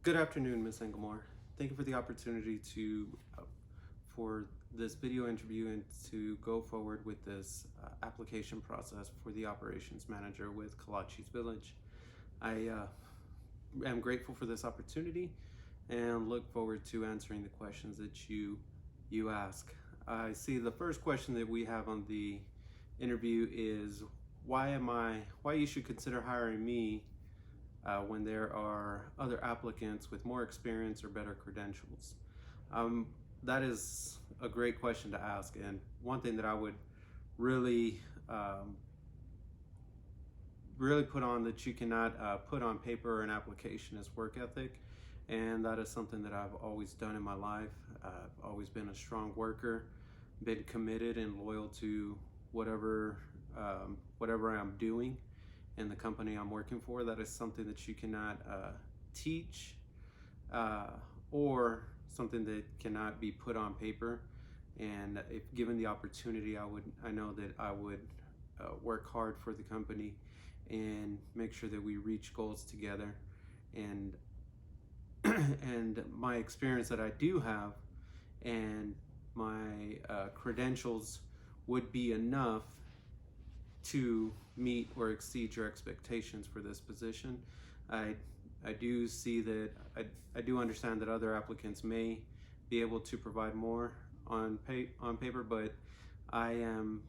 Good afternoon, Ms. Engelmore. Thank you for the opportunity for this video interview and to go forward with this application process for the operations manager with Colachez Village. I am grateful for this opportunity and look forward to answering the questions that you ask. I see the first question that we have on the interview is why you should consider hiring me when there are other applicants with more experience or better credentials. That is a great question to ask, and one thing that I would really put on that you cannot put on paper or an application is work ethic, and that is something that I've always done in my life. I've always been a strong worker, been committed and loyal to whatever I'm doing in the company I'm working for. That is something that you cannot teach or something that cannot be put on paper. And if given the opportunity, I know that I would work hard for the company and make sure that we reach goals together. And and my experience that I do have and my credentials would be enough to meet or exceed your expectations for this position. I do see that I do understand that other applicants may be able to provide more on paper, but I am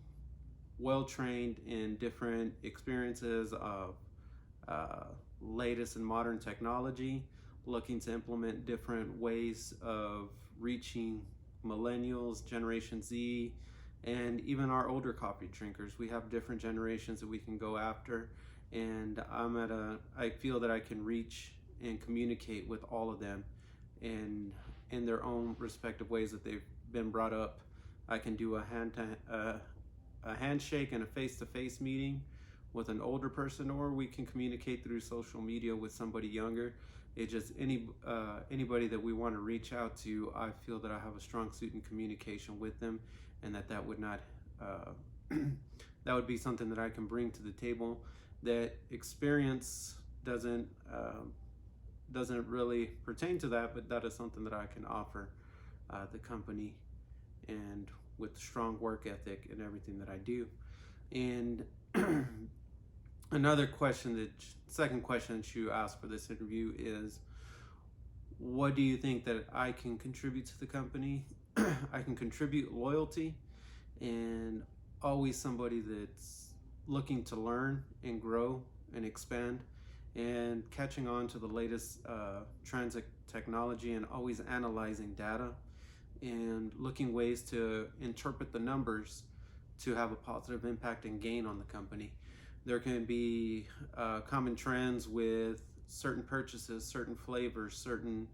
well trained in different experiences of latest and modern technology, looking to implement different ways of reaching millennials, Generation Z, and even our older coffee drinkers. We have different generations that we can go after, and I feel that I can reach and communicate with all of them in their own respective ways that they've been brought up. I can do a handshake and a face-to-face meeting with an older person, or we can communicate through social media with somebody younger. It's just anybody that we want to reach out to. I feel that I have a strong suit in communication with them, and that would not that would be something that I can bring to the table. That experience doesn't really pertain to that, but that is something that I can offer the company, and with strong work ethic and everything that I do. And second question that you asked for this interview is, what do you think that I can contribute to the company? I can contribute loyalty, and always somebody that's looking to learn and grow and expand, and catching on to the latest trends of technology, and always analyzing data and looking ways to interpret the numbers to have a positive impact and gain on the company. There can be common trends with certain purchases, certain flavors, certain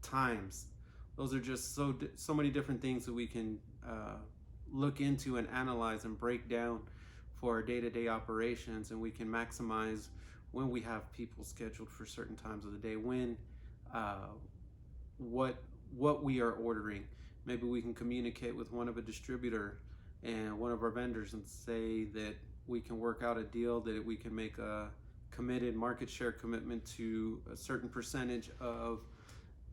times. Those are just so many different things that we can look into and analyze and break down for our day-to-day operations, and we can maximize when we have people scheduled for certain times of the day, when what we are ordering. Maybe we can communicate with one of a distributor and one of our vendors and say that we can work out a deal, that we can make a committed market share commitment to a certain percentage of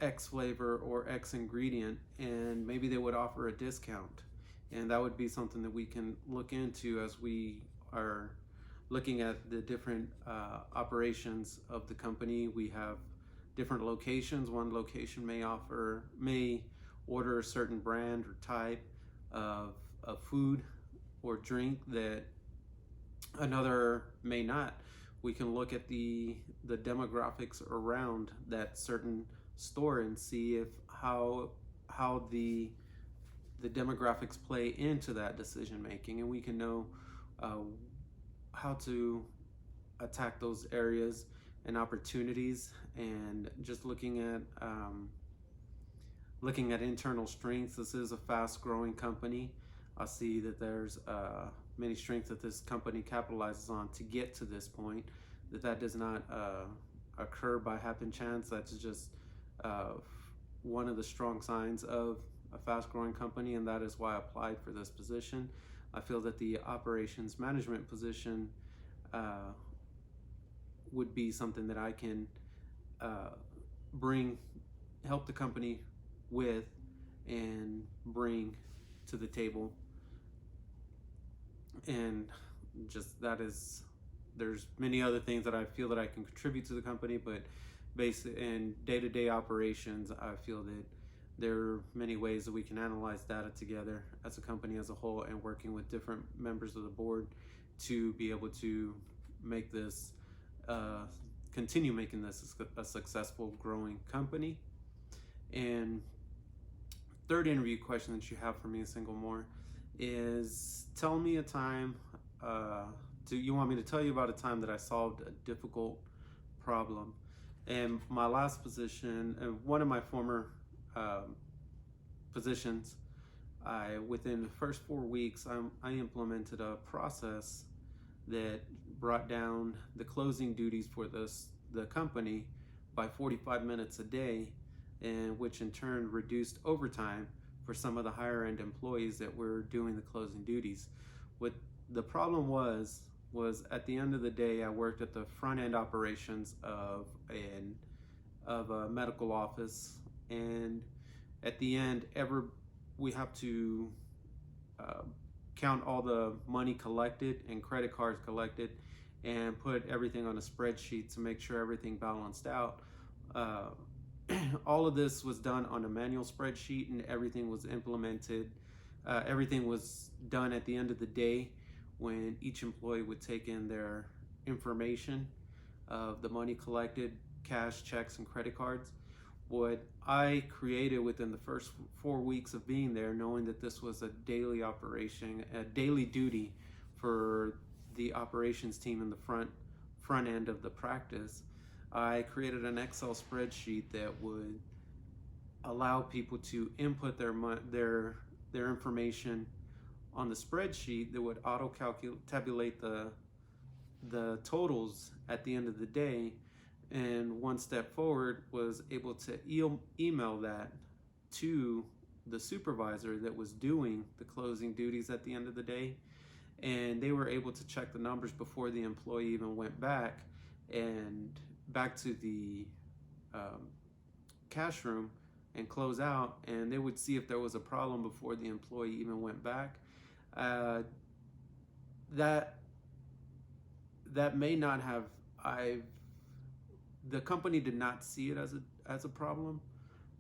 X flavor or X ingredient, and maybe they would offer a discount. And that would be something that we can look into as we are looking at the different operations of the company. We have different locations. One location may order a certain brand or type of food or drink that another may not. We can look at the demographics around that certain store and see if how the demographics play into that decision making, and we can know how to attack those areas and opportunities. And just looking at internal strengths, this is a fast-growing company. I see that there's many strengths that this company capitalizes on to get to this point. That does not occur by happen chance. That's just one of the strong signs of a fast-growing company, and that is why I applied for this position. I feel that the operations management position would be something that I can uh, bring help the company with and bring to the table. And just that is, there's many other things that I feel that I can contribute to the company, but basic and day-to-day operations, I feel that there are many ways that we can analyze data together as a company as a whole, and working with different members of the board to be able to make this continue making this a successful growing company. And third interview question that you have for me, a single more, is tell me a time. Do you want me to tell you about a time that I solved a difficult problem? And my last position, one of my former positions, within the first 4 weeks, I implemented a process that brought down the closing duties for the company by 45 minutes a day, and which in turn reduced overtime for some of the higher end employees that were doing the closing duties. What the problem was at the end of the day, I worked at the front end operations of a medical office, and at the end, we have to count all the money collected and credit cards collected, and put everything on a spreadsheet to make sure everything balanced out. All of this was done on a manual spreadsheet, and everything was implemented. Everything was done at the end of the day, when each employee would take in their information of the money collected, cash, checks, and credit cards. What I created within the first 4 weeks of being there, knowing that this was a daily operation, a daily duty for the operations team in the front end of the practice, I created an Excel spreadsheet that would allow people to input their information on the spreadsheet, that would auto tabulate the totals at the end of the day. And one step forward, was able to email that to the supervisor that was doing the closing duties at the end of the day, and they were able to check the numbers before the employee even went back to the cash room and close out, and they would see if there was a problem before the employee even went back. That may not have, the company did not see it as a problem.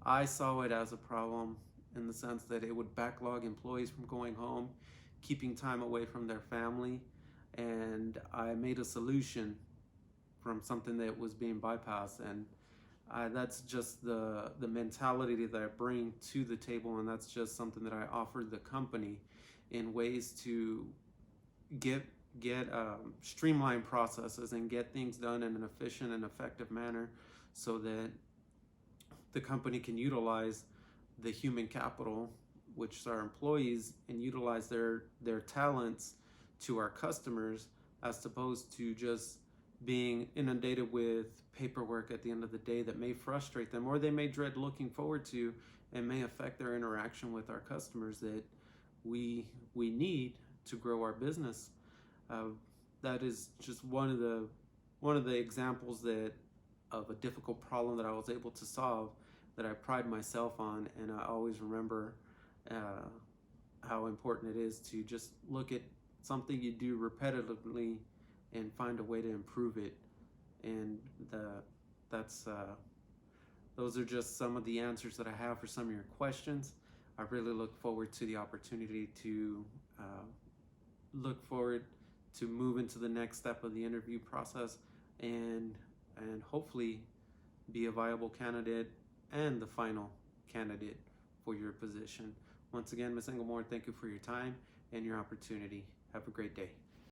I saw it as a problem, in the sense that it would backlog employees from going home, keeping time away from their family, and I made a solution from something that was being bypassed. And that's just the mentality that I bring to the table, and that's just something that I offered the company in ways to get streamlined processes and get things done in an efficient and effective manner, so that the company can utilize the human capital, which is our employees, and utilize their talents to our customers, as opposed to just being inundated with paperwork at the end of the day that may frustrate them, or they may dread looking forward to, and may affect their interaction with our customers that we need to grow our business. That is just one of the examples of a difficult problem that I was able to solve, that I pride myself on, and I always remember how important it is to just look at something you do repetitively and find a way to improve it. And those are just some of the answers that I have for some of your questions. I really look forward to the opportunity to move into the next step of the interview process, and hopefully be a viable candidate and the final candidate for your position. Once again, Ms. Engelmore, thank you for your time and your opportunity. Have a great day.